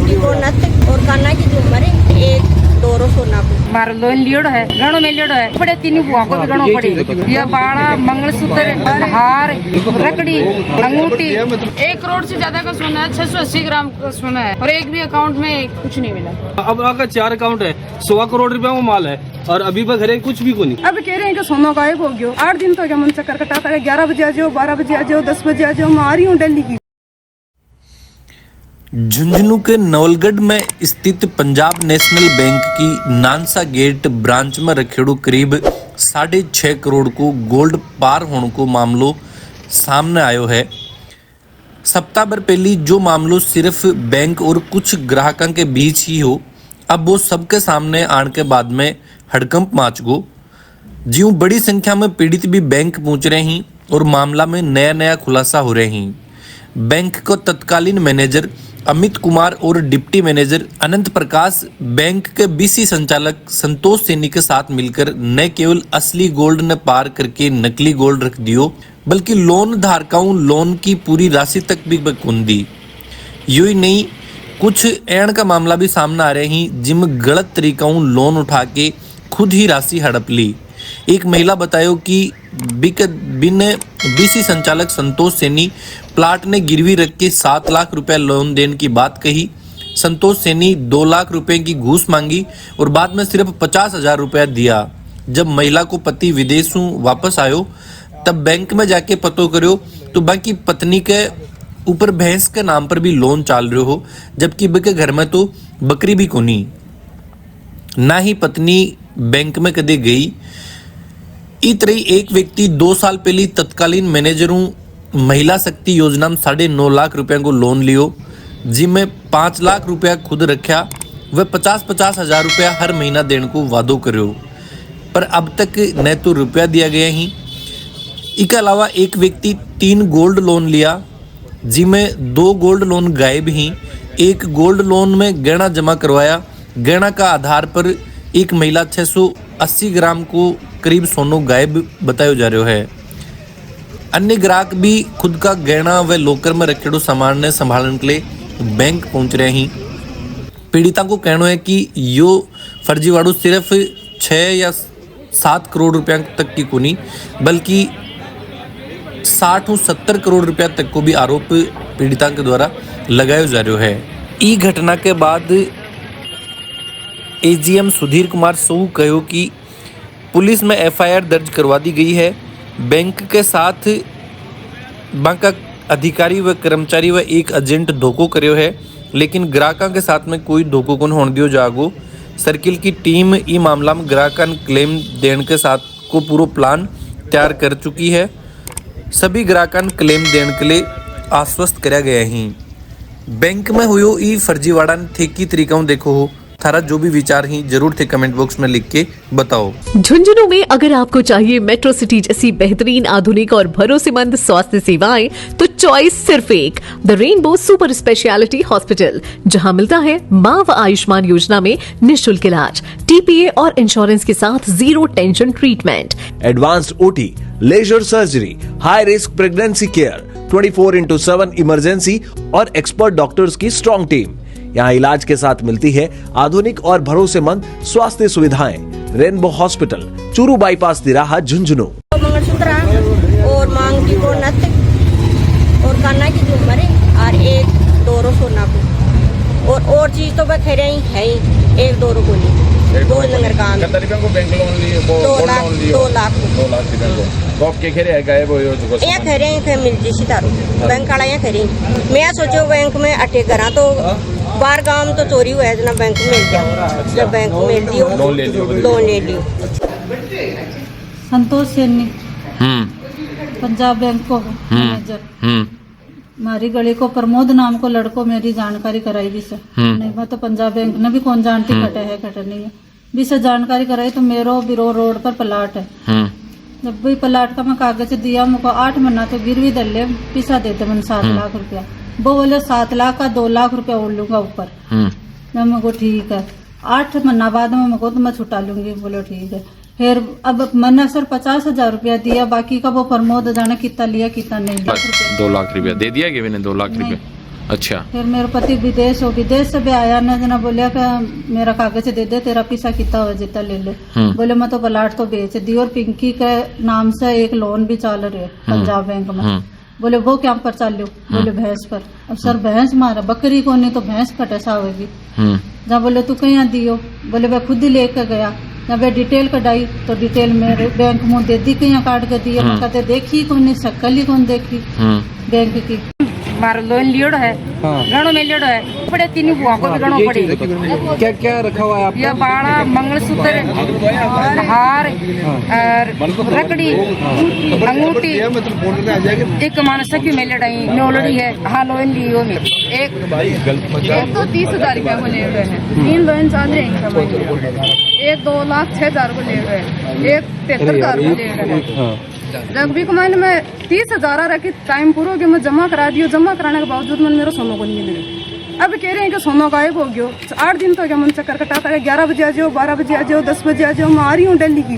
की को नथ और काना की झूमर है, एक दोरो सोना को मारो लोन लियोड़ो है, गणों में लियोड़ो है, पड़े तीन बुआ को भी गणों पड़ी। ये बाड़ा, मंगलसूत्र, हार, रकड़ी, अंगूठी, 1 करोड़ से ज्यादा का सोना है, 680 ग्राम का सोना है और एक भी अकाउंट में कुछ नहीं मिला। अब अगर 4 अकाउंट है, 1.25 करोड़ रुपया वो माल है और अभी तक घरे कुछ भी को नहीं। अब कह रहे हैं कि सोना गायब हो गया। 8 दिन तो क्या मन चक्कर कटाता है, 11 बजे आ जाओ, 12 बजे आ जाओ, 10 बजे आ जाओ, मैं आ रही हूँ दिल्ली की। झुंझुनू के नवलगढ़ में स्थित पंजाब नेशनल बैंक की नानसा गेट ब्रांच में रखेड़ो करीब 6.5 करोड़ को गोल्ड पार होने को मामलो सामने आयो है। सप्ताह भर पहले जो मामलो सिर्फ बैंक और कुछ ग्राहकों के बीच ही हो, अब वो सबके सामने आने के बाद में हड़कंप माच गो। ज्यों बड़ी संख्या में पीड़ित भी बैंक पहुंच रहे हैं और मामला में नया नया खुलासा हो रहे हैं। बैंक को तत्कालीन मैनेजर अमित कुमार और डिप्टी मैनेजर अनंत प्रकाश बैंक के बीसी संचालक संतोष सैनी के साथ मिलकर न केवल असली गोल्ड ने पार करके नकली गोल्ड रख दियो, बल्कि लोन धारकों लोन की पूरी राशि तक भी बकुन दी। यूं ही नहीं, कुछ ऐण का मामला भी सामने आ रहे हैं जिनमें गलत तरीकों लोन उठा के खुद ही राशि हड़प ली। एक महिला बतायो कि बिन बीसी संचालक संतोष सैनी प्लाट ने गिरवी रख के 7 लाख रुपए लोन देने की बात कही। संतोष सैनी 2 लाख रुपए की घूस मांगी और बाद में सिर्फ 50,000 रुपया दिया। जब महिला को पति विदेशों वापस आयो तब बैंक में जाके पतो करो तो बाकी पत्नी के ऊपर भैंस के नाम पर भी लोन चाल रहे हो, जबकि बके घर में तो बकरी भी कोनी। ना ही पत्नी बैंक में कदे गई। इतनी एक व्यक्ति 2 साल पहले तत्कालीन मैनेजरों महिला शक्ति योजना में 9.5 लाख रुपया को लोन लियो, जिसमें 5 लाख रुपया खुद रखा। वह 50-50 हजार रुपया हर महीना देने को वादो करो, पर अब तक न तो रुपया दिया गया ही। इसके अलावा एक व्यक्ति 3 गोल्ड लोन लिया, जिसमें 2 गोल्ड लोन गायब ही। एक गोल्ड लोन में गहना जमा करवाया। गहना का आधार पर एक महिला 680 ग्राम को करीब सोनो गायब बताया जा रहा है। अन्य ग्राहक भी खुद का गहना व लॉकर में रखेड़ो सामान ने संभालने के लिए बैंक पहुंच रहे हैं। पीड़िता को कहना है कि यो फर्जीवाड़ो सिर्फ 6 या 7 करोड़ रुपया तक की को नहीं, बल्कि 60 और 70 करोड़ रुपया तक को भी आरोप पीड़िता के द्वारा लगाया जा रहा है। ई घटना के बाद एजीएम सुधीर कुमार सोहू कहो कि पुलिस में एफआईआर दर्ज करवा दी गई है। बैंक के साथ बैंक का अधिकारी व कर्मचारी व एक एजेंट धोखो करो है, लेकिन ग्राहकों के साथ में कोई धोखो को होने दियो जागो। सर्किल की टीम ई मामला में ग्राहकों क्लेम देने के साथ को पूरा प्लान तैयार कर चुकी है। सभी ग्राहकों क्लेम देने के लिए आश्वस्त कराया गया है। बैंक में हुयो ई फर्जीवाड़ा थे की तरीका देखो हो, थारा जो भी विचार ही जरूर थे कमेंट बॉक्स में लिख के बताओ। झुंझुनू में अगर आपको चाहिए मेट्रो सिटी जैसी बेहतरीन, आधुनिक और भरोसेमंद स्वास्थ्य सेवाएं, तो चॉइस सिर्फ एक, the rainbow super speciality hospital, जहां मिलता है मां व आयुष्मान योजना में निःशुल्क इलाज, टीपीए और इंश्योरेंस के साथ 0 tension treatment, advanced OT, laser surgery, high risk pregnancy care, 24/7 emergency और एक्सपर्ट डॉक्टर्स की स्ट्रॉन्ग टीम। यहाँ इलाज के साथ मिलती है आधुनिक और भरोसेमंद स्वास्थ्य सुविधाएं। रेनबो हॉस्पिटल, चूरू बाईपास तिराहा, झुंझुनू। मंगलसूत्र और मांग की को नथ और काना की झूमर है और एक दोरो सोना को और चीज तो वह खैर ही है ही, एक दोरो को नहीं। 2 नंबर काम कितना रुपया को बैंक लोन लिए, 2 लाख रुपया को आप के खेरे है गायब हो जो ये खैर ही मिलती सी तारू बैंक वाला ये खैर। मैं सोचो बैंक में अटे करा तो बाहर गांव में तो चोरी हुआ है, जना बैंक में मिल गया, जब बैंक में मिल दियो लोन ले लियो। संतोष सैनी पंजाब बैंक को मैनेजर। हमारी गली को प्रमोद नाम को लड़को मेरी जानकारी कराई भी से, नहीं मैं तो पंजाब बैंक ने भी कौन जानती कटे है कटे नहीं है, भी से जानकारी कराई तो मेरो बिरो रोड पर प्लाट है। जब भी प्लाट का मैं कागज दिया, मुझको 8 महीना तो गिरवी दल्ले पिसा देते मैंने 7 लाख रुपया। वो बोले 7 लाख का 2 लाख रुपया और लूंगा ऊपर। मैं मुझको ठीक है, 8 महीना बाद में मुझको तो मैं छुटा लूंगी। बोलो ठीक है। फिर अब मैंने सर 50,000 रुपया दिया, बाकी का वो प्रमोद जाने कितना लिया कितना नहीं लिया। 2 लाख रुपया दे दिया कि मैंने 2 लाख रुपया अच्छा। फिर मेरा पति विदेश से भी आया ना बोलिया कि मेरा कागज दे दे, तेरा पीसा कितना हो जितना ले ले। बोले मैं तो प्लाट तो बेच दी, और पिंकी के नाम से एक लोन भी चल रही है पंजाब बैंक में। बोले वो क्या पर चल लो, बोले भैंस पर। अब सर भैंस मारा, बकरी को नहीं तो भैंस कटसा होगी। जब बोले तू कहीं दियो, बोले मैं खुद ही लेकर गया। जब मैं डिटेल कटाई तो डिटेल मेरे बैंक में दे दी, कहीं काट के दिए। मैं कहते देखी कौन नहीं, शक्ल ही कौन देखी बैंक की। मारो लोन लियोड़ है, गणों में लियोड़ है, बड़े तीन बुआ को भी गणों पड़ी। क्या क्या रखा हुआ है आपका? ये बाड़ा, मंगलसूत्र, हार, और रकड़ी, अंगूठी, एक मानस की में लड़ाई नोलड़ी है। हाँ लोन लियो में एक तो 30,000 रुपया को ले रहे हैं, 3 लोन चल रहे हैं, एक 2,06,000 को ले रहे हैं, एक 73,000 को ले रहे हैं। जब भी कमाने में 30,000 रखी, टाइम पूरा हो गया, मैं जमा करा दियो। जमा कराने के बावजूद मैंने मेरा सोना को नहीं मिल रहा। अब कह रहे हैं कि सोना गायब हो गया। 8 दिन तो क्या मन चक्कर कटाता है, 11 बजे आ जाओ, 12 बजे आ जाओ, 10 बजे आ जाओ। मैं आ रही हूँ दिल्ली की,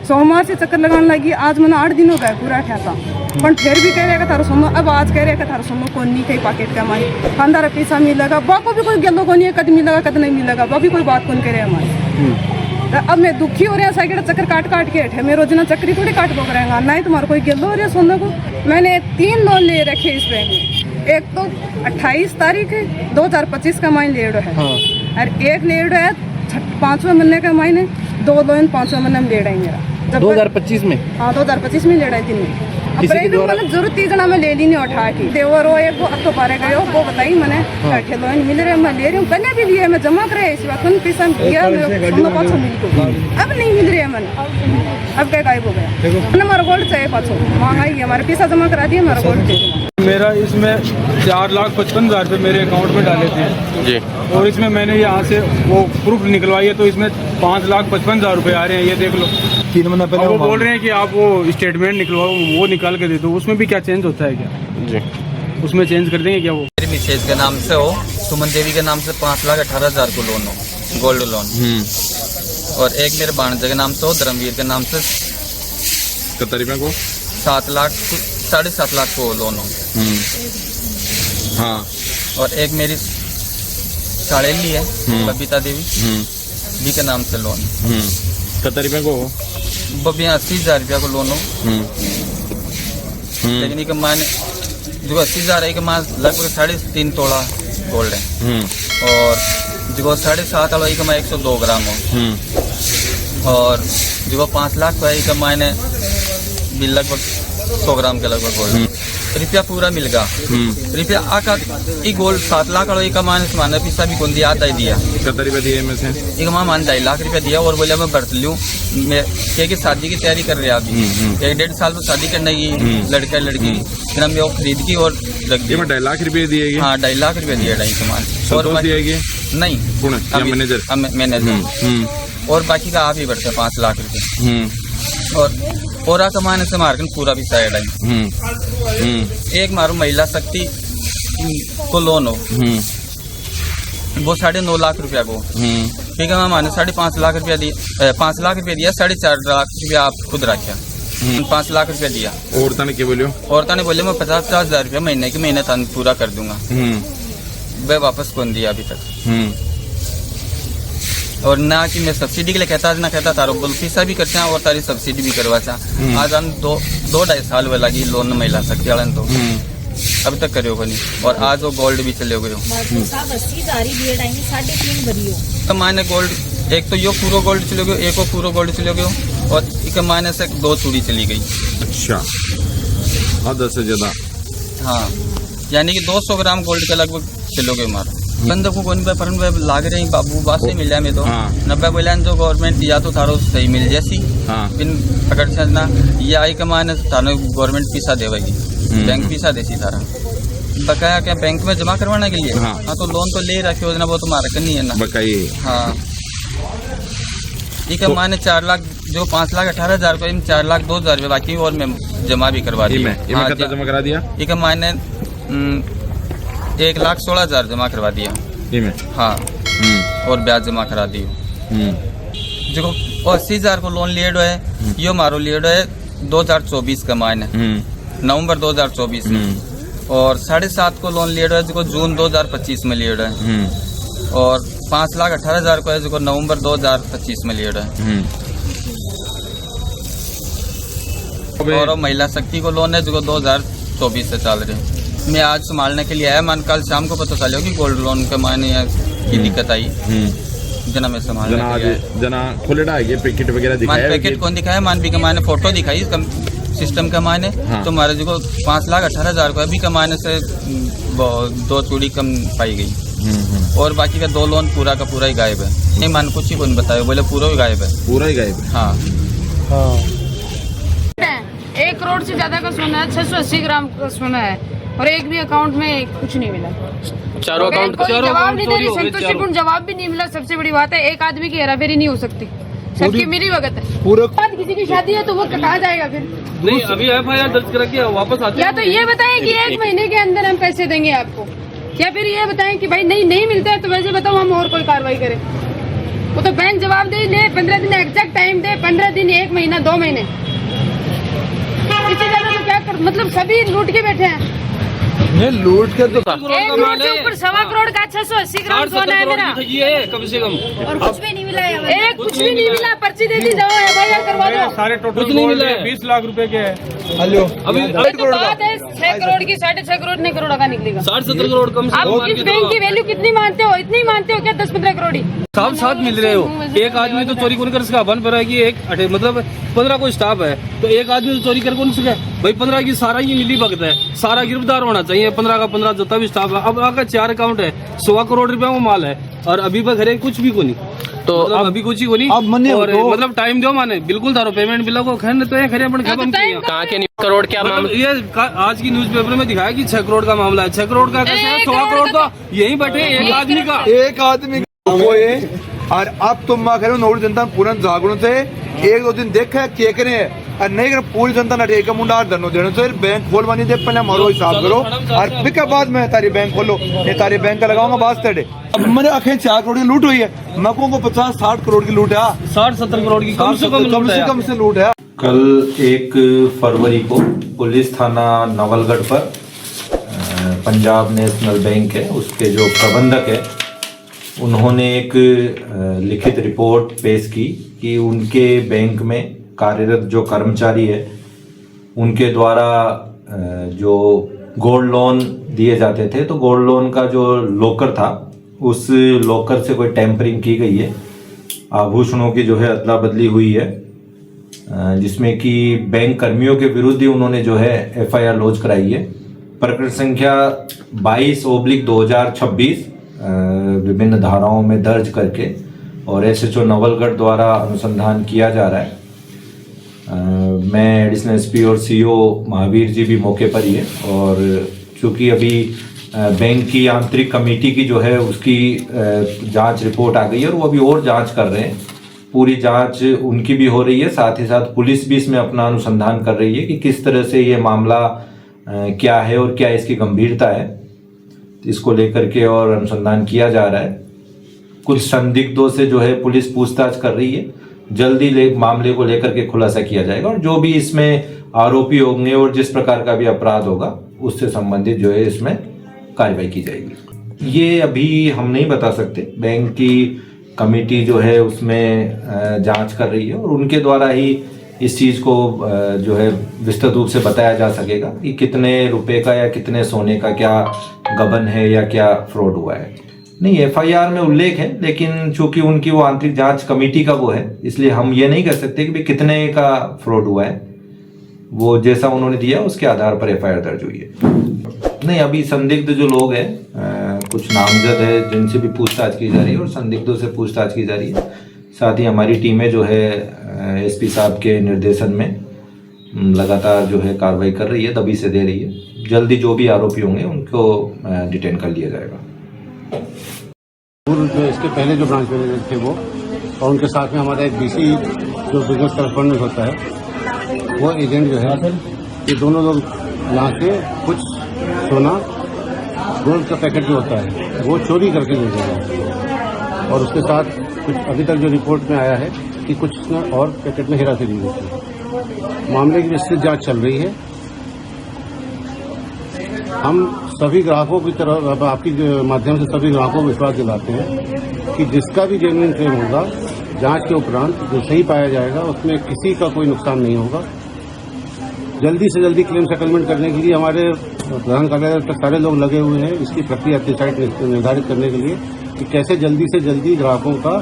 सोमवार से चक्कर लगाने लगी। आज मैंने 8 दिन हो गए पूरा ठहता, पर फिर भी कह रहे हैं थारा सोना। अब आज कह रहे हैं थारा सोना कौन नहीं, कहीं पॉकेट का माई 15 पैसा मिलेगा, बाको भी कोई गलो को नहीं है, कद मिलेगा कद नहीं मिलेगा, वो भी कोई बात कौन करे हमारे। अब मैं दुखी हो रहा है, साइकिल चक्कर काट काट के हटे। मैं रोजाना चक्री थोड़ी काट बोक रहेगा, ना ही तुम्हारा कोई गिल्लो हो रहा है सोने को। मैंने 3 लोन ले रखे इस बैंक में। एक तो 28 तारीख 2025 का माइन ले रहा है, और एक ले रहा है 5वें महीने का माइन। 2 लोन 5वें महीने में ले रहा है मेरा 2025 में। हाँ 2025 में ले रहा है 3 में। अप्रैल में मतलब जरूरत थी जना मैं ले ली नहीं उठा के देवर हो एक अब तो बारे गए हो वो बताई मैंने बैठे लोन मिल रहे, मैं ले रही हूँ। पहले भी लिए मैं जमा करे इस बार पैसा दिया, पाछो मिल अब नहीं मिल रही है मैंने। अब क्या गायब हो गया, मैंने हमारा गोल्ड चाहिए पाछो, महंगाई है, हमारे पैसा जमा करा दिया, हमारा गोल्ड चाहिए। मेरा इसमें 4,55,000 रुपये मेरे अकाउंट में डाले थे जी, और इसमें मैंने यहाँ से वो प्रूफ निकलवाई है, तो इसमें 5,55,000 रुपये आ रहे हैं। ये देख लो 3 महीना पहले वो बोल रहे हैं कि आप वो स्टेटमेंट निकलवाओ, वो निकाल के दे दो। उसमें भी क्या चेंज होता है क्या जी? उसमें चेंज कर देंगे क्या? वो मेरी मिसेज के नाम से हो, सुमन देवी के नाम से 5,18,000 को लोन हो, गोल्ड लोन। और एक मेरे भांजे के नाम से हो, धर्मवीर के नाम से कितना रुपये को 7,00,000 लाख को लोन हो। हाँ, और एक मेरी साड़ेली है बबीता देवी, बी के नाम से लोन। कितना रुपये को हो? बबी 80,000 रुपया को लोन हो। लेकिन एक माने जो 80,000 है, मान लगभग 3.5 तोला गोल्ड है। और जो 7.5 वाला एक 102 ग्राम हो। और जो 5 लाख का है, एक मायने भी लगभग 100 ग्राम के लगभग गोल्ड। रुपया पूरा मिल गया। रुपया आका गोल्ड 7 लाख वाला एक माने पैसा भी कौन दिया, आधा ही दिया। कितना रुपया दिए में से? एक मान 2.5 लाख रुपया दिया, और बोले मैं बरत लूँ, मैं क्या शादी की तैयारी कर रहे हैं अभी, 1.5 साल में शादी करने की लड़का लड़की, फिर हमने वो खरीद की और रख दी। 2.5 लाख रुपये दिए? हाँ 2.5 लाख रुपया दिया, 2.5 सामान। नहीं मैनेजर, और बाकी का आप ही बढ़ते 5 लाख रुपये। और ओरा कमाने से मार्कन पूरा भी साइड आई। एक मारू महिला शक्ति को लोन हो, वो 9.5 लाख रुपया को, ठीक है। मैंने 5.5 लाख रुपया दिया, 5 लाख रुपया दिया, 4.5 लाख रुपया आप खुद रखा, 5 लाख रुपया दिया। औरता ने क्या बोलियो? औरता ने बोले मैं 50,000 रुपया महीने की महीने तन पूरा कर दूंगा। वह वापस कौन दिया अभी तक। और ना कि मैं सब्सिडी के लिए कहता ना कहता तारो बोल पैसा भी करते हैं और तारी सब्सिडी भी करवा चाह। आज हम 2-2.5 साल वाला की लोन में मिला सकते हैं तो अभी तक करियो को नहीं। और आज वो गोल्ड भी चले गए तो मायने गोल्ड, एक तो यो पूरा गोल्ड चले गयो, एक पूरा गोल्ड चले गयो, और एक मायने से 2 चूड़ी चली गई। अच्छा, आधा से ज्यादा। हाँ, यानी कि 200 ग्राम गोल्ड के लगभग चलो गए मारो। बंद को कोई फरन लाग रहे बाबू बात से मिला में तो 90 बोला जो गवर्नमेंट या तो थारो सही मिल जैसी बिन पकड़ सकना, या आई कमाने थानो गवर्नमेंट पैसा देवेगी, बैंक पैसा देसी थारा बकाया क्या बैंक में जमा करवाने के लिए। हाँ तो लोन तो ले रखे हो ना, वो तुम्हारा नहीं है ना बकाई। हाँ ठीक है, माने 4 लाख जो 5,18,000 को 4,02,000 रुपये बाकी, और मैं जमा भी करवा दी। कितना जमा करा दिया? ठीक है, माने 1,16,000 जमा करवा दिया। हाँ, और ब्याज जमा करा दियो। जो 80,000 को लोन लियो है, यो मारो लियो है 2024 का मायने, नवंबर 2024 में। और 7.5 को लोन लिया है जो जून 2025 में लिया है और 5,18,000 को है जो नवंबर 2025 में लिया है और महिला शक्ति को लोन है जो 2024 से चल रहे हैं। मैं आज संभालने के लिए आया, मान कल शाम को पता चला कि गोल्ड लोन के मायने की दिक्कत आई जना में संभालने के लिए जना खोलेडा है ये पैकेट वगैरह दिखाया, पैकेट कौन दिखाया, मान भी कमाने फोटो दिखाई सिस्टम के मायने। तो हमारे जो 5,18,000 को अभी कमाने से 2 चूड़ी कम पाई गई और बाकी का 2 लोन पूरा का पूरा ही गायब है। नहीं मान कुछ ही कौन बताया, बोले पूरा ही गायब है, पूरा ही गायब है। हाँ 1 करोड़ से ज्यादा का सोना है, 680 ग्राम का सोना है और एक भी अकाउंट में कुछ नहीं मिला। चारों अकाउंट जवाब नहीं दे रही, संतोषपूर्ण जवाब भी नहीं मिला। सबसे बड़ी बात है एक आदमी की हेराफेरी नहीं हो सकती, सबकी मेरी वक्त है। पूरा किसी की शादी है तो वो कहा जाएगा फिर नहीं, अभी FIR दर्ज करके वापस आते या तो ये बताएं कि 1 महीने के अंदर हम पैसे देंगे आपको, या फिर ये बताएं कि भाई नहीं मिलता है तो वैसे बताओ हम और कोई कार्रवाई करें। वो तो बैंक जवाब दे ले, 15 दिन एग्जैक्ट टाइम दे, 15 दिन 1 महीना 2 महीने, इससे ज्यादा तो क्या कर, मतलब सभी लूट के बैठे हैं। ये लूट के तो 1 करोड़ से ऊपर 1.25 करोड़ का 680 ग्राम सोना है मेरा कम से कम, और कुछ भी नहीं मिला है। कुछ भी नहीं मिला, पर्ची दे दी, जाओ FIR करवा दो। सारे टोटल नहीं मिला है, 20 लाख रुपए के है। हेलो अभी 8 करोड़ बात है 6 करोड़ की, 6.5 करोड़ नहीं करोड़ का निकलेगा। 60-70 करोड़ कम से आप इस बैंक की वैल्यू कितनी मानते हो? इतनी मानते हो क्या? 10-15 करोड़ ही साथ मिल रहे हो। एक आदमी तो चोरी कौन कर सका, बन पर है कि एक मतलब 15 को स्टाफ है तो एक आदमी तो चोरी कर कौन सका भाई। 15 की सारा ये मिली भगत है, सारा गिरफ्तार होना चाहिए। 15 का 15 जितना भी स्टाफ है। अब अगर 4 अकाउंट है, 1.25 करोड़ रुपया वो माल है और अभी पर घरे कुछ भी को नहीं, तो मतलब अभी कुछ ही को नहीं। और मतलब टाइम दो माने बिल्कुल थारो पेमेंट बिल को खैर तो खरे अपन खबन कहाँ के करोड़ क्या मामला? ये आज की न्यूज़पेपर में दिखाया कि 6 करोड़ का मामला है। 6 करोड़ का कैसे है? 1.25 करोड़ तो यही बैठे एक आदमी का वो है। और अब तुम माँ कह रहे हो नौड़ी जनता पूर्ण जागरण से 1-2 दिन देखा चेक रहे और नहीं कर पूरी जनता न ठेका मुंडा धनो देने से बैंक खोल बनी दे, पहले मारो हिसाब करो और फिर के बाद में तारी बैंक खोलो, ये तारी बैंक का लगाऊंगा बात तेरे। अब मैंने आखिर 4 करोड़ की लूट हुई है, मकों को 50-60 करोड़ की लूट है, 60-70 करोड़ की कम से लूट है। कल 1 फरवरी को पुलिस थाना नवलगढ़ पर पंजाब नेशनल बैंक है उसके जो प्रबंधक है उन्होंने एक लिखित रिपोर्ट पेश की कि उनके बैंक में कार्यरत जो कर्मचारी है उनके द्वारा जो गोल्ड लोन दिए जाते थे तो गोल्ड लोन का जो लॉकर था उस लॉकर से कोई टेम्परिंग की गई है, आभूषणों की जो है अदला बदली हुई है, जिसमें कि बैंक कर्मियों के विरुद्ध ही उन्होंने जो है FIR लॉन्च कराई है। प्रकरण संख्या 22/2026 विभिन्न धाराओं में दर्ज करके और SHO नवलगढ़ द्वारा अनुसंधान किया जा रहा है। मैं एडिशनल SP और CO महावीर जी भी मौके पर ही है और चूँकि अभी बैंक की आंतरिक कमेटी की जो है उसकी जांच रिपोर्ट आ गई है और वो अभी और जांच कर रहे हैं। पूरी जांच उनकी भी हो रही है, साथ ही साथ पुलिस भी इसमें अपना अनुसंधान कर रही है कि किस तरह से ये मामला क्या है और क्या इसकी गंभीरता है, इसको लेकर के और अनुसंधान किया जा रहा है। कुछ संदिग्धों से जो है पुलिस पूछताछ कर रही है, जल्दी मामले को लेकर के खुलासा किया जाएगा और जो भी इसमें आरोपी होंगे और जिस प्रकार का भी अपराध होगा उससे संबंधित जो है इसमें कार्रवाई की जाएगी। ये अभी हम नहीं बता सकते, बैंक की कमेटी जो है उसमें जांच कर रही है और उनके द्वारा ही इस चीज़ को जो है विस्तृत रूप से बताया जा सकेगा कि कितने रुपए का या कितने सोने का क्या गबन है या क्या फ्रॉड हुआ है। नहीं, FIR में उल्लेख है, लेकिन चूंकि उनकी वो आंतरिक जांच कमेटी का वो है इसलिए हम ये नहीं कह सकते कि भाई कितने का फ्रॉड हुआ है। वो जैसा उन्होंने दिया उसके आधार पर FIR दर्ज हुई है। नहीं, अभी संदिग्ध जो लोग हैं कुछ नामजद है जिनसे भी पूछताछ की जा रही है और संदिग्धों से पूछताछ की जा रही है। साथ ही हमारी टीमें जो है SP साहब के निर्देशन में लगातार जो है कार्रवाई कर रही है, दबी से दे रही है। जल्दी जो भी आरोपी होंगे उनको डिटेन कर लिया जाएगा। जो इसके पहले जो ब्रांच मैनेजर थे वो और उनके साथ में हमारा एक BC जो बिजनेस करस्पॉन्डेंट होता है वो एजेंट जो है, ये दोनों लोग यहाँ से कुछ सोना गोल्ड का पैकेट जो होता है वो चोरी करके ले गए और उसके साथ कुछ अभी तक जो रिपोर्ट में आया है कि कुछ और पैकेट में हेराफेरी हुई थी। मामले की विस्तृत जांच चल रही है हम सभी ग्राहकों की तरफ अब आपके माध्यम से सभी ग्राहकों को विश्वास दिलाते हैं कि जिसका भी जेन्युइन क्लेम होगा, जांच के उपरांत जो सही पाया जाएगा उसमें किसी का कोई नुकसान नहीं होगा। जल्दी से जल्दी क्लेम सेटलमेंट करने के लिए हमारे प्रधान कार्यालय तक सारे लोग लगे हुए हैं इसकी प्रक्रिया निर्धारित करने के लिए कि कैसे जल्दी से जल्दी ग्राहकों का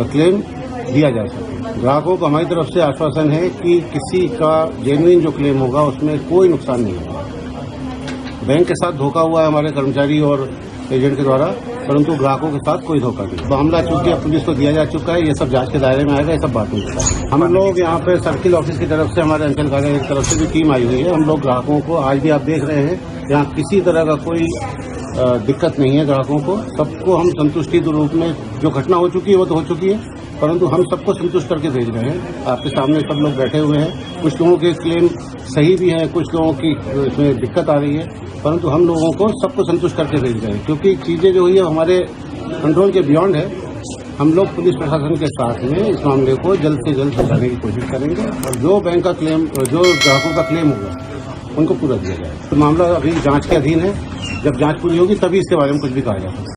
क्लेम दिया जा सके। ग्राहकों को हमारी तरफ से आश्वासन है कि किसी का जेन्युइन जो क्लेम होगा उसमें कोई नुकसान नहीं होगा। बैंक के साथ धोखा हुआ है हमारे कर्मचारी और एजेंट के द्वारा, परंतु ग्राहकों के साथ कोई धोखा नहीं। मामला चूंकि अब पुलिस को दिया जा चुका है, ये सब जांच के दायरे में आएगा, ये सब बात नहीं होता। हम लोग यहाँ पे सर्किल ऑफिस की तरफ से, हमारे अंचल कार्यालय की तरफ से भी टीम आई हुई है। हम लोग ग्राहकों को, आज भी आप देख रहे हैं यहाँ किसी तरह का कोई दिक्कत नहीं है ग्राहकों को। सबको हम संतुष्टि के रूप में, जो घटना हो चुकी है वो तो हो चुकी है, परंतु हम सबको संतुष्ट करके भेज रहे हैं। आपके सामने सब लोग बैठे हुए हैं। कुछ लोगों के क्लेम सही भी हैं, कुछ लोगों की इसमें दिक्कत आ रही है, परंतु हम लोगों को सबको संतुष्ट करके भेज रहे हैं क्योंकि चीज़ें जो हुई है हमारे कंट्रोल के बियॉन्ड है। हम लोग पुलिस प्रशासन के साथ में इस मामले को जल्द से जल्द सुलझाने की कोशिश करेंगे और जो बैंक का क्लेम, जो ग्राहकों का क्लेम होगा उनको पूरा दिया जाएगा। तो मामला अभी जांच के अधीन है। जब जांच पूरी होगी तभी इसके बारे में कुछ भी कहा जाएगा।